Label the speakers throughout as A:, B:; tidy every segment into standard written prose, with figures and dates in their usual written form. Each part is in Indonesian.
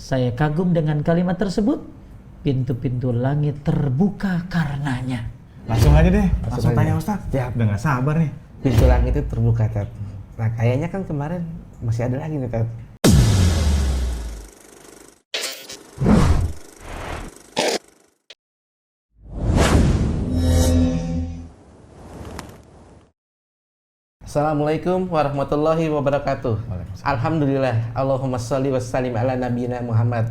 A: Saya kagum dengan kalimat tersebut. Pintu-pintu langit terbuka karenanya.
B: Langsung aja deh, langsung tanya Ustaz.
C: Siap.
B: Udah gak sabar nih.
C: Pintu langit itu terbuka, Tat. Nah, kayaknya kan kemarin masih ada lagi nih, Tat. Assalamualaikum warahmatullahi wabarakatuh. Alhamdulillah. Allahumma sholli wassalim ala nabiyina Muhammad.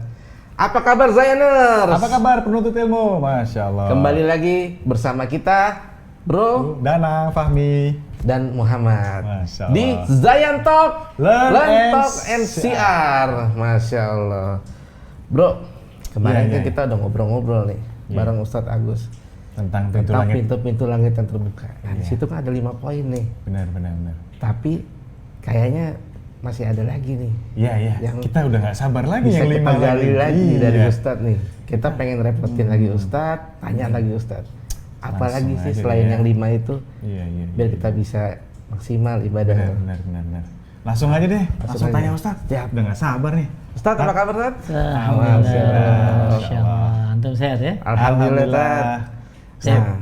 C: Apa kabar Zayaners?
B: Apa kabar penuntut ilmu? Masya Allah.
C: Kembali lagi bersama kita, Bro
B: Danang, Fahmi,
C: dan Muhammad
B: Masya Allah.
C: di Zayan Talk,
B: Learn
C: Talk
B: and
C: NCR. Masya Allah. Bro, kemarin kan
B: Iya.
C: kita udah ngobrol-ngobrol nih bareng Ustadz Agus
B: tentang pintu
C: tentang
B: langit.
C: pintu-pintu langit yang terbuka. Nah, di situ kan ada 5 poin nih.
B: Benar.
C: Tapi kayaknya masih ada lagi nih.
B: Iya.
C: Yang
B: Kita udah gak sabar lagi
C: bisa
B: yang 5
C: kita gali lagi dari
B: Iya.
C: Ustadz nih. Kita pengen repotin lagi Ustadz, tanya lagi Ustadz. Apa
B: Langsung
C: lagi sih
B: aja
C: selain
B: ya.
C: yang 5 itu?
B: Iya.
C: Biar kita bisa maksimal ibadah.
B: Benar. Langsung aja deh, langsung
C: aja.
B: tanya Ustaz.
C: Siap.
B: Udah gak sabar nih.
C: Ustadz, apa kabar Ustadz?
A: Alhamdulillah. Masya Allah. Antum sehat ya?
C: Alhamdulillah. Ustadz.
A: Siap.
C: Nah,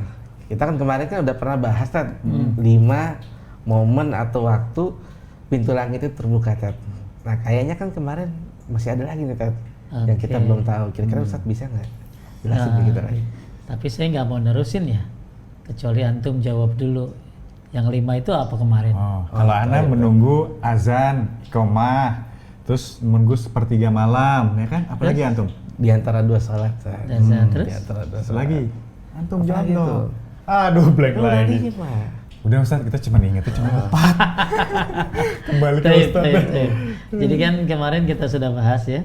C: kita kan kemarin kan udah pernah bahas Ustadz, 5 momen atau waktu pintu langit itu terbuka, Tat. Nah, kayaknya kan kemarin masih ada lagi nih, Tat, yang kita
A: Oke.
C: belum tahu. Kira-kira Ustadz bisa nggak jelasin ke kita lagi?
A: Tapi saya nggak mau nerusin ya, kecuali antum jawab dulu. Yang 5 itu apa kemarin?
B: Kalau Ana menunggu azan, iqomah, terus menunggu sepertiga malam, ya kan? Apalagi antum?
C: Di antara 2 sholat, Tat.
A: Dan saya terus?
C: Di antara 2
B: Terus
C: sholat.
B: lagi, antum
C: Apa
B: jawab
C: lagi
B: dong.
C: tuh?
B: Aduh, blank
C: Lu
B: lagi.
C: tadi Pak.
B: Udah Ustaz, kita cuma ingetnya cuma 4. Kembali ke
A: Taib,
B: Ustaz.
A: taib, taib. Jadi kan kemarin kita sudah bahas ya,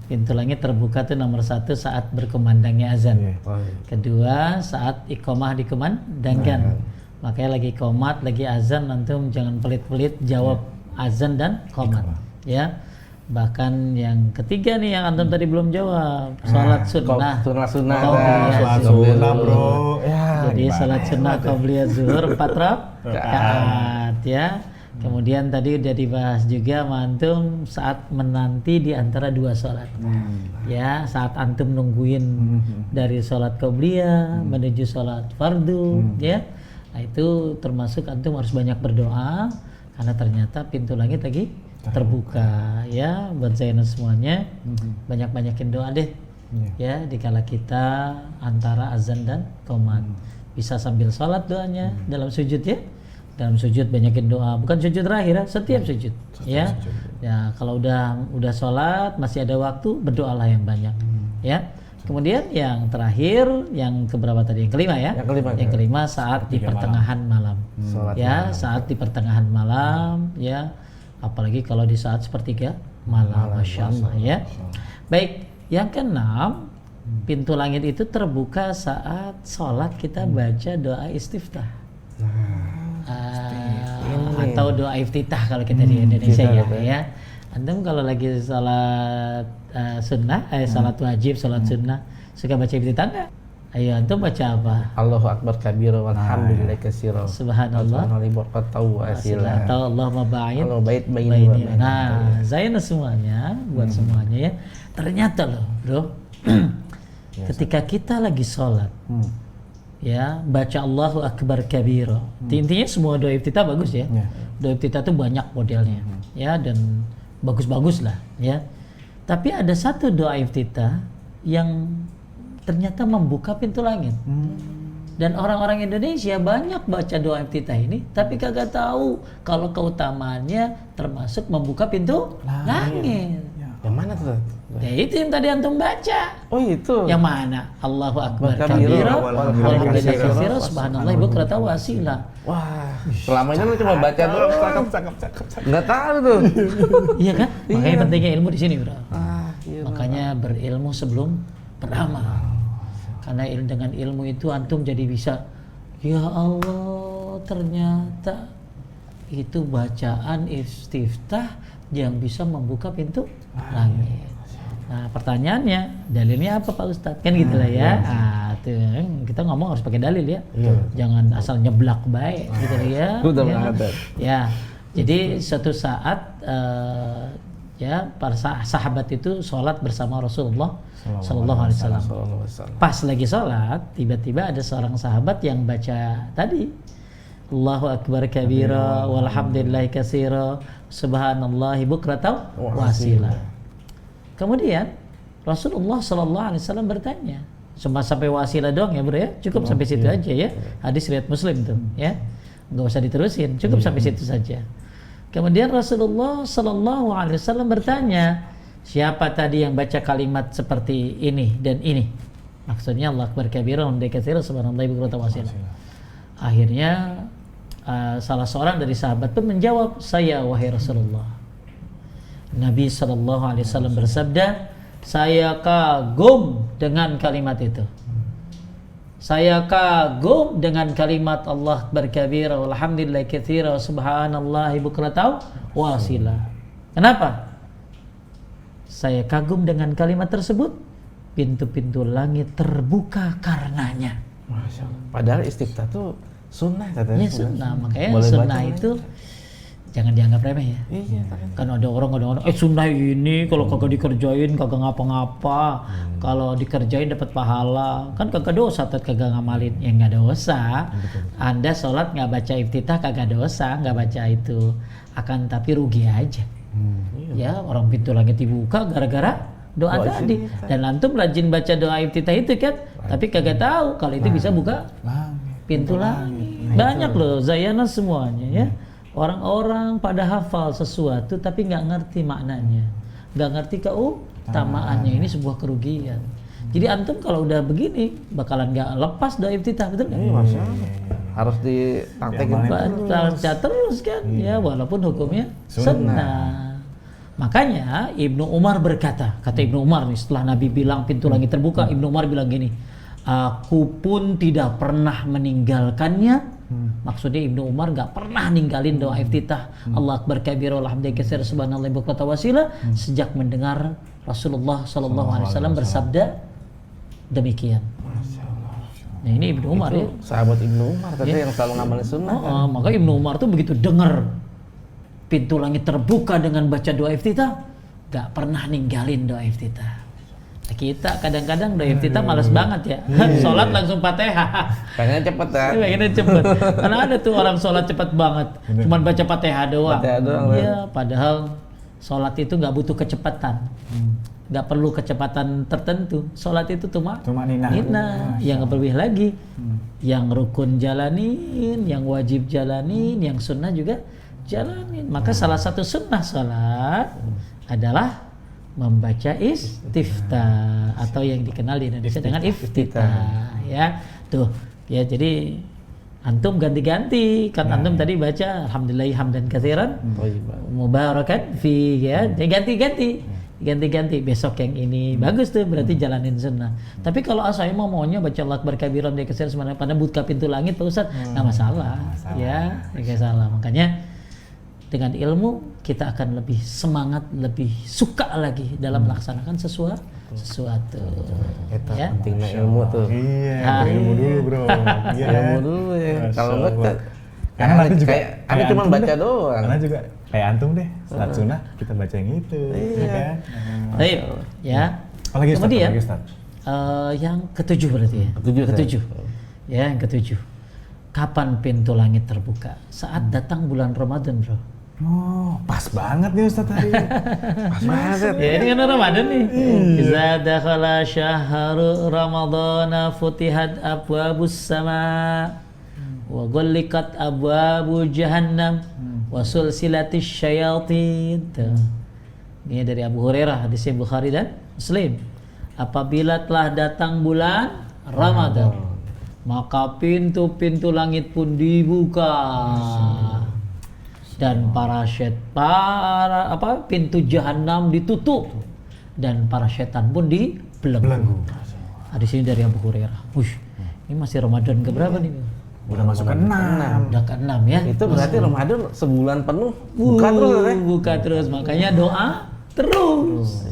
A: pintu langit terbuka tuh nomor 1 saat berkumandangnya azan.
B: Iya.
C: Oh, iya.
A: Kedua saat iqomah dikumandangkan. Makanya lagi qomat, lagi azan, antum jangan pelit-pelit jawab azan dan qomat. Ya. Bahkan yang ketiga nih yang antum tadi belum jawab, sholat sunnah.
C: Sunnah-sunnah.
A: Qabliyah
B: Sholat
A: zuhur.
B: sunnah, bro. Ya,
A: Jadi
B: gimana
A: sholat
B: ya?
A: sunnah qabliyah zuhur 4 rakaat ya. Kemudian tadi udah dibahas juga sama antum saat menanti di antara 2 sholat. Ya, saat antum nungguin dari sholat qabliyah menuju sholat fardu ya. Nah, itu termasuk antum harus banyak berdoa karena ternyata pintu langit lagi terbuka ya. Buat Zainus semuanya banyak-banyakin doa deh ya dikala kita antara azan dan qomat. Bisa sambil sholat doanya dalam sujud ya. Dalam sujud banyakin doa, bukan sujud terakhir ya, setiap sujud ya. Ya, kalau udah sholat masih ada waktu, berdoalah yang banyak ya. Kemudian yang terakhir, yang keberapa tadi? Yang kelima ya?
C: Yang kelima.
A: Saat di pertengahan malam.
C: Sholat
A: Ya, saat di pertengahan malam ya. Apalagi kalau di saat sepertiga malam, Masya Allah ya. Baik, yang keenam, pintu langit itu terbuka saat sholat kita baca doa istiftah. Atau doa iftitah kalau kita di Indonesia ya. Antum kalau lagi sholat sunnah, sholat wajib, sholat sunnah, suka baca iftitah nggak? Ayo antum baca apa?
C: Allahu Akbar kabira walhamdulillah katsira.
A: Subhanallah.
C: Asila.
A: Atau Allahumma ba'id
C: Allah bait baini wa
A: baini.
C: bain.
A: Nah, saya semuanya, buat semuanya ya. Ternyata loh, bro, ketika kita lagi sholat, ya baca Allahu Akbar kabira. Intinya semua doa iftitah bagus ya. Doa iftitah tuh banyak modelnya, ya dan bagus-bagus lah, ya. Tapi ada satu doa iftitah yang ternyata membuka pintu langit. Dan orang-orang Indonesia banyak baca doa iftitah ini, tapi kagak tahu kalau keutamaannya termasuk membuka pintu langit.
C: Yang mana tuh?
A: Ya itu yang tadi antum baca.
C: Oh itu.
A: Yang mana? Allahu Akbar
C: Kabira,
A: kabira,
C: walhamdulillah
A: walhamdulillah
C: katsira,
A: katsira, subhanallah bukratan wa asila.
C: Wah, selama ini lu cuma baca doang.
B: Cakep.
C: Nggak tahu tuh.
A: Iya kan? Makanya pentingnya ilmu di sini, Bro.
C: Iya.
A: Makanya berilmu sebelum beramal. Karena dengan ilmu itu antum jadi bisa, ya Allah, ternyata itu bacaan istiftah yang bisa membuka pintu langit. Nah, pertanyaannya, dalilnya apa Pak Ustadz? Kan gitu lah ya. Tuh, kita ngomong harus pakai dalil ya. Jangan asal nyeblak baik gitu lah ya.
C: Udah
A: Ya.
C: berangkat.
A: Ya. Jadi suatu saat ya para sahabat itu sholat bersama Rasulullah Sallallahu Alaihi Wasallam. Pas lagi sholat, tiba-tiba ada seorang sahabat yang baca tadi, Allahu Akbar kabira, walhamdulillahi katsira, subhanallahi bukratan wasila. Kemudian Rasulullah Sallallahu Alaihi Wasallam bertanya, cuma sampai wasilah doang ya bro ya, cukup sampai situ aja ya. Hadis riwayat Muslim tuh ya, nggak usah diterusin, cukup sampai situ saja. Kemudian Rasulullah Sallallahu Alaihi Wasallam bertanya, siapa tadi yang baca kalimat seperti ini dan ini? Maksudnya Allah Akbar kabira wa katsira subhanallahi bukratan wasila. Akhirnya salah seorang dari sahabat pun menjawab, saya wahai Rasulullah. Nabi Sallallahu Alaihi Wasallam bersabda, saya kagum dengan kalimat itu. Saya kagum dengan kalimat Allah berkabira walhamdulillahi katsira subhanallahi bukratan wasila. Kenapa? Saya kagum dengan kalimat tersebut, pintu-pintu langit terbuka karenanya.
C: Masya Allah. Padahal istiftah tuh sunnah katanya.
A: Ini sunnah, makanya
C: boleh
A: sunnah
C: baca,
A: itu jangan dianggap remeh ya.
C: Iya.
A: Kan ada orang sunnah ini kalau kagak dikerjain kagak ngapa-ngapa, kalau dikerjain dapat pahala, kan kagak dosa tet kagak ngamalin. Ya nggak dosa. Anda sholat nggak baca iftitah kagak dosa, nggak baca itu, akan tapi rugi aja. Ya orang pintu langit dibuka gara-gara doa tadi. Dan antum rajin baca doa iftitah itu kan, tapi kagak tahu kalau itu bisa buka pintu langit. Banyak loh zayana semuanya ya. Orang-orang pada hafal sesuatu tapi nggak ngerti maknanya, nggak ngerti keutamaannya. Ini sebuah kerugian. Jadi antum kalau udah begini bakalan nggak lepas doa iftitah, betul nggak?
C: Harus dipraktekin
A: Baca terus kan, ya walaupun hukumnya sunnah. Makanya Ibnu Umar berkata, kata Ibnu Umar nih setelah Nabi bilang pintu langit terbuka, Ibnu Umar bilang gini, aku pun tidak pernah meninggalkannya. Maksudnya Ibnu Umar nggak pernah ninggalin doa iftitah Allah Akbar kabira walhamdulillahi katsira subhanallahi bukratan wasila sejak mendengar Rasulullah Sallallahu Alaihi Wasallam bersabda demikian. Nah ini Ibnu Umar
C: itu,
A: ya,
C: sahabat Ibnu Umar tadi yang selalu ngamalin sunnah.
A: Maka Ibnu Umar tuh begitu dengar pintu langit terbuka dengan baca doa iftitah, nggak pernah ninggalin doa iftitah. Kita kadang-kadang doa iftitah malas banget ya. Sholat langsung Fatihah.
C: Pengen cepet kan?
A: Pengennya cepet. Karena ada tuh orang sholat cepet banget. Cuman baca Fatihah doang. Iya, padahal sholat itu nggak butuh kecepatan. Nggak perlu kecepatan tertentu. Sholat itu cuma nina. Yang lebih lagi, yang rukun jalanin, yang wajib jalanin, yang sunnah juga jalanin. Maka salah satu sunnah sholat adalah membaca istiftah atau yang dikenal di Indonesia dengan iftitah ya. Tuh ya, jadi antum ganti-ganti kan. Antum tadi baca alhamdulillah hamdan katsiran mubarakan fi ya, ganti-ganti besok yang ini. Bagus tuh, berarti jalanin sunnah. Tapi kalau saya maunya baca Allah Akbar kabiran dari kesir sebenarnya pada buka pintu langit Pak Ustaz, nggak masalah ya, nggak salah. Makanya dengan ilmu kita akan lebih semangat, lebih suka lagi dalam melaksanakan sesuatu.
C: Itu
A: Ya?
C: pentingnya ilmu tuh.
B: Iya, ilmu dulu bro. Iya.
C: Ilmu dulu ya. Kalau enggak
B: karena nanti juga
C: kami cuma baca doang.
B: Karena juga kayak antum deh, salat sunnah kita baca yang itu, ya kan?
A: Baik, ya.
B: Apalagi Ustaz,
A: Kemudian
B: apalagi Ustaz?
A: yang ketujuh berarti ya.
C: Ketujuh.
A: Ya, yang ketujuh. Kapan pintu langit terbuka? Saat datang bulan Ramadan, bro.
B: Oh, pas banget nih Ustaz tadi.
C: Pas banget.
A: Ya ini kan Ramadan nih. Iza dakhala syahru Ramadana futihat abwabus sama wa ghulliqat abwabu jahannam wa sulsilatis syayatin. Ini dari Abu Hurairah, hadis Bukhari dan Muslim. Apabila telah datang bulan Ramadan, maka pintu-pintu langit pun dibuka. Dan pintu jahanam ditutup dan para setan pun dibelenggu. Hadis ini dari Abu Hurairah. Ini masih Ramadan keberapa nih?
B: Udah masuk ke 6.
A: Udah ke-6 ya.
C: Itu berarti Ramadan sebulan penuh buka terus ya?
A: Buka terus, makanya doa terus.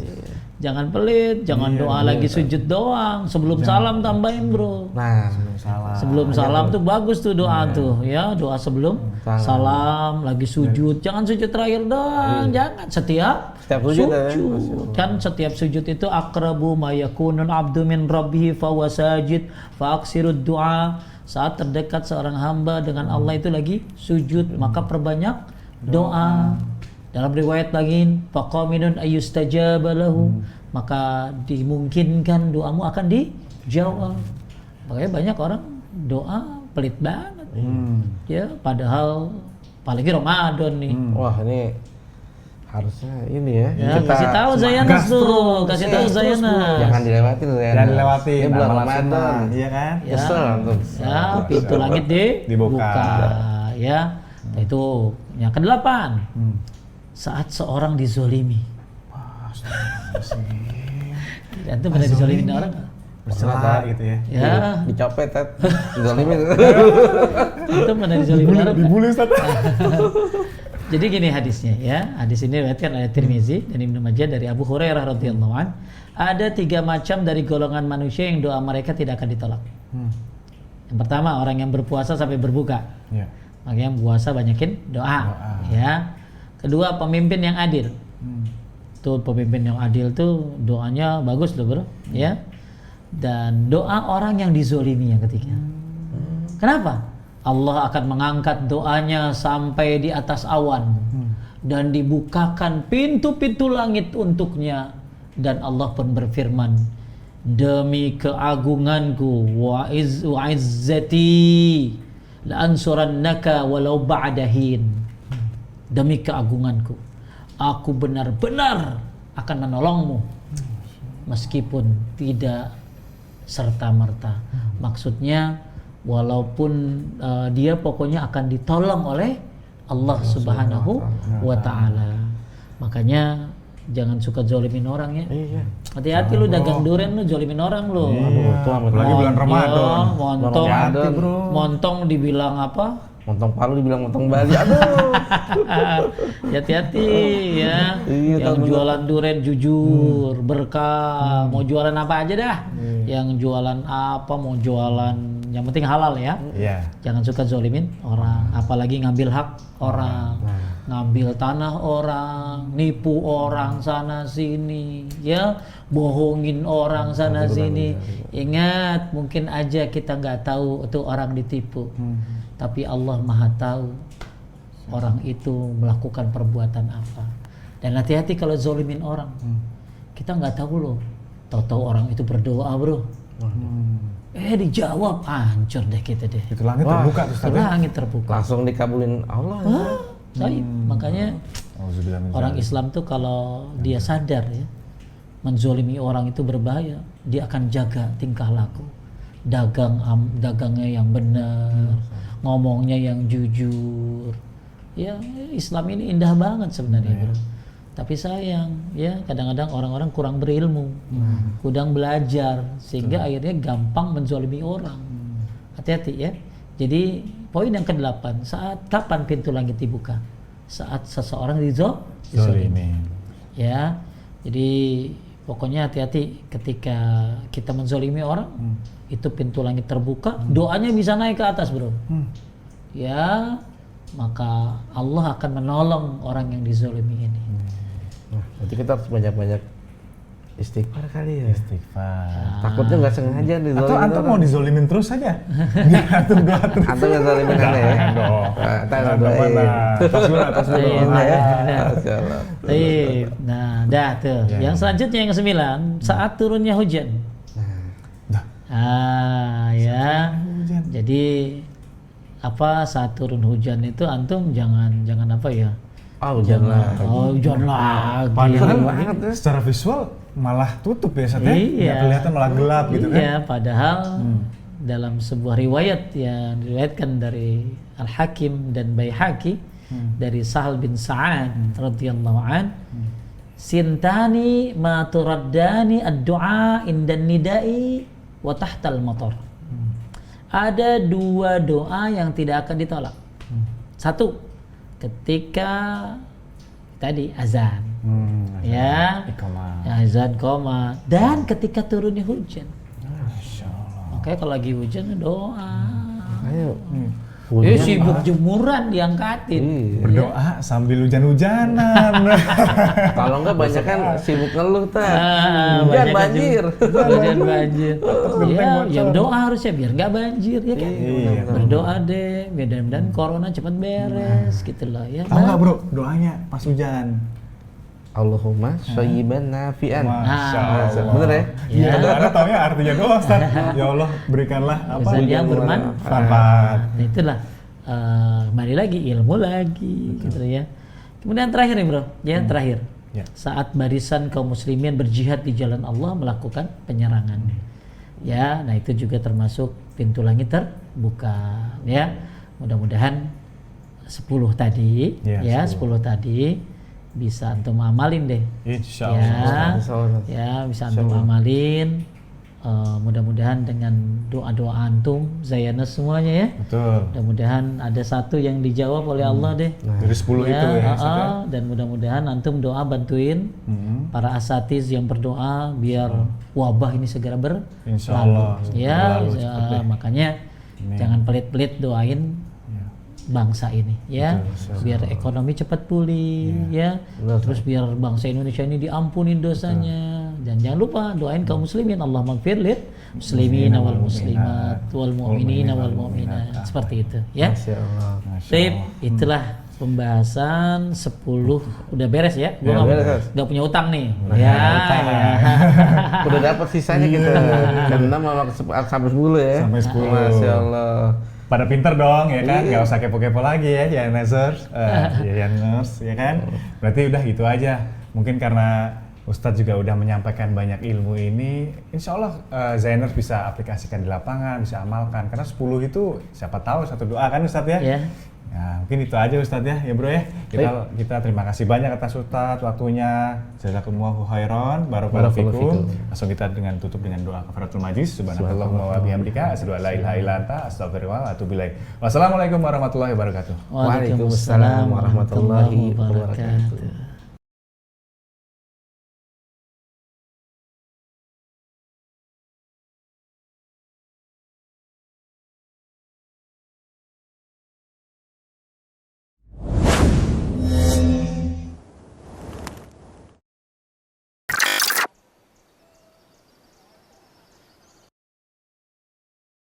A: Jangan pelit, jangan doa lagi sujud doang. Sebelum salam tambahin, Bro.
C: Nah,
B: Salah.
A: Sebelum salam tuh bagus tuh doa tuh, ya doa sebelum salam, lagi sujud, jangan sujud terakhir doang, jangan setiap
C: sujud ya.
A: Kan setiap sujud itu aqrabu ma yakunul abdu min rabbihi fa huwa sajid fa aksirud du'a. Saat terdekat seorang hamba dengan Allah itu lagi sujud, maka perbanyak doa. Dalam riwayat lagi, faqaminun ayyustajaba lahu, maka dimungkinkan doamu akan dijawab. Makanya banyak orang doa pelit banget. Ya, padahal apalagi Ramadan nih.
C: Wah, ini harusnya ini ya.
A: Ya,
C: kita
A: kasih tahu Zayanas tuh, kasih tahu Zayanas.
C: jangan dilewatin Zayanas.
B: Jangan dilewatin.
C: Ini bulan
B: amal
C: Ramadan.
B: sunnah, iya kan?
A: Ya,
C: Kesel antum.
A: ya, pintu langit dibuka. Ya, itu yang ke-8. Saat seorang dizolimi. Itu pernah dizolimin orang nggak?
B: Bercelah gitu ya.
A: Ya,
C: Dicopet, dizalimin.
A: itu pernah dizolimin orang nggak?
B: Dibully Ustaz.
A: Jadi gini hadisnya ya. Hadis ini diriwayatkan oleh Tirmizi dan Ibnu Majah dari Abu Hurairah radhiyallahu an. Ada 3 macam dari golongan manusia yang doa mereka tidak akan ditolak. Yang pertama, orang yang berpuasa sampai berbuka.
B: Iya.
A: Makanya yang puasa banyakin doa. Ya. Kedua, pemimpin yang adil. Tuh pemimpin yang adil tuh doanya bagus loh, Bro. Ya. Dan doa orang yang dizolimi yang ketiga. Kenapa? Allah akan mengangkat doanya sampai di atas awan dan dibukakan pintu-pintu langit untuknya, dan Allah pun berfirman, demi keagunganku wa izzati la ansurannaka walau ba'dahin, demi keagunganku aku benar-benar akan menolongmu meskipun tidak serta-merta. Maksudnya walaupun dia pokoknya akan ditolong oleh Allah Subhanahu wa Ta'ala. Makanya jangan suka zolimin orang ya.
C: Iya.
A: Hati-hati lu dagang durian lu zolimin orang lu.
B: Apalagi bulan Ramadan.
A: Montong,
C: Ramadan,
B: bro.
A: montong dibilang apa?
C: Montong Palu dibilang montong Bali. Aduh.
A: Hati-hati ya.
C: Iya,
A: Yang
C: tahu
A: jualan durian jujur, berkah. Mau jualan apa aja dah. Yang jualan apa, mau jualan, yang penting halal ya.
B: Iya.
A: Jangan suka zolimin orang, apalagi ngambil hak orang, ngambil tanah orang, nipu orang sana sini, ya, bohongin orang sana sini. Ingat, mungkin aja kita nggak tahu itu orang ditipu, tapi Allah Maha tahu orang itu melakukan perbuatan apa. Dan hati-hati kalau zolimin orang, kita nggak tahu loh. Tahu-tahu orang itu berdoa, Bro. Dijawab, hancur deh kita deh.
B: Itu langit terbuka tuh Ustaz.
A: Itu langit terbuka.
C: Langsung dikabulin Allah.
A: Makanya orang Islam tuh kalau dia sadar ya, menzolimi orang itu berbahaya, dia akan jaga tingkah laku, dagangnya yang benar, ngomongnya yang jujur. Ya, Islam ini indah banget sebenarnya, Bro. Tapi sayang ya, kadang-kadang orang-orang kurang berilmu, kurang belajar, sehingga akhirnya gampang menzolimi orang. Hati-hati ya. Jadi poin yang ke-8, saat kapan pintu langit dibuka? Saat seseorang dizolimi. Ya. Jadi pokoknya hati-hati ketika kita menzolimi orang, itu pintu langit terbuka, doanya bisa naik ke atas, Bro. Ya, maka Allah akan menolong orang yang dizolimi ini.
C: Berarti kita harus banyak-banyak istighfar kali ya.
B: Istighfar.
C: Takutnya nggak sengaja dizolimin.
B: Atau antum mau dizolimin terus aja. Biar antum doa terus.
C: Antum yang zolimin aneh ya.
B: Jangan dong.
C: Jangan
B: Atas dulu.
A: Nah, dah tuh. Yang selanjutnya yang ke-9, saat turunnya hujan. Ya. Jadi apa, saat turun hujan itu antum jangan apa ya?
C: Hujan lagi.
A: Hujan lagi.
B: Padahal secara visual malah tutup ya Ustaz ya. Nggak kelihatan, malah gelap gitu kan.
A: Iya, padahal dalam sebuah riwayat yang diriwayatkan dari Al-Hakim dan Baihaqi dari Sahal bin Sa'ad radhiyallahu an, sintani ma turaddani ad-du'a indan nida'i wa tahtal matar. Ada 2 doa yang tidak akan ditolak. 1, ketika tadi azan. Ya,
B: Iqamah.
A: ya, azan koma dan ketika turunnya hujan.
B: Masya Allah.
A: Makanya kalau lagi hujan doa.
C: Ayo.
A: Sibuk jemuran diangkatin.
B: Berdoa sambil hujan-hujanan.
C: Kalau enggak banyak kan sibuk ngeluh
A: Ah,
C: hujan
A: banyak
C: banjir.
A: Hujan banjir.
B: genteng
A: Ya,
B: bocor.
A: ya berdoa harusnya biar nggak banjir ya kan.
B: Iya.
A: Berdoa deh, mudah-mudahan corona cepat beres gitu loh ya.
B: Tahu nggak bro, doanya pas hujan.
C: Allahumma shayyiban nafi'an.
B: Masya
A: Ah,
B: Allah.
C: Bener ya?
A: Iya.
B: Anda tahu ya artinya doa Ustaz. Ya Allah berikanlah apa?
A: Hujan yang bermanfaat.
B: Manfaat.
A: Nah, itulah kembali lagi ilmu lagi gitu ya. Kemudian terakhir nih bro, ya terakhir.
B: Ya.
A: Saat barisan kaum muslimin berjihad di jalan Allah melakukan penyerangan. Ya, nah itu juga termasuk pintu langit terbuka ya. Mudah-mudahan 10 tadi
B: Ya,
A: 10 tadi bisa antum amalin deh.
B: Insya
A: Ya,
B: Allah.
C: Insyaallah.
A: ya bisa antum amalin. Mudah-mudahan dengan doa-doa antum, Zayanus semuanya ya.
B: Betul.
A: Mudah-mudahan ada satu yang dijawab oleh Allah deh.
B: Dari 10 itu ya. Ustaz, ya.
A: Dan mudah-mudahan antum doa bantuin para asatiz yang berdoa biar wabah ini segera
B: Insya Allah.
A: Ya,
B: Berlalu
A: ya,
B: cepet deh.
A: makanya jangan pelit-pelit doain bangsa ini ya, biar ekonomi cepat pulih ya, terus biar bangsa Indonesia ini diampuni dosanya, dan jangan lupa doain kaum muslimin, Allah maghfir lil muslimin wal muslimat wal mu'minin wal mu'minat, seperti itu ya.
C: Masya Allah.
A: Sip, itulah pembahasan 10 udah beres ya. Gua nggak punya utang nih. Ya.
C: Udah dapat sisanya kita. Dari 6 sampai 10 ya.
B: Sampai 10.
C: Masya Allah.
B: Pada pinter dong ya kan, nggak usah kepo-kepo lagi ya Yaners, ya kan. Berarti udah gitu aja. Mungkin karena Ustadz juga udah menyampaikan banyak ilmu ini, insya Allah Zainers bisa aplikasikan di lapangan, bisa amalkan. Karena 10 itu siapa tahu satu doa kan Ustadz ya.
A: Ya.
B: Ya, mungkin itu aja Ustadz ya bro ya. Kita terima kasih banyak atas Ustadz waktunya. Jazakumullahu khairan, barakallahu fikum. Langsung kita tutup dengan doa kafaratul majlis. Subhanallahumma wa bihamdika, asyhadu an la ilaha illa anta, astaghfiruka wa atubu ilaik. Wassalamualaikum warahmatullahi wabarakatuh.
C: Waalaikumsalam warahmatullahi wabarakatuh.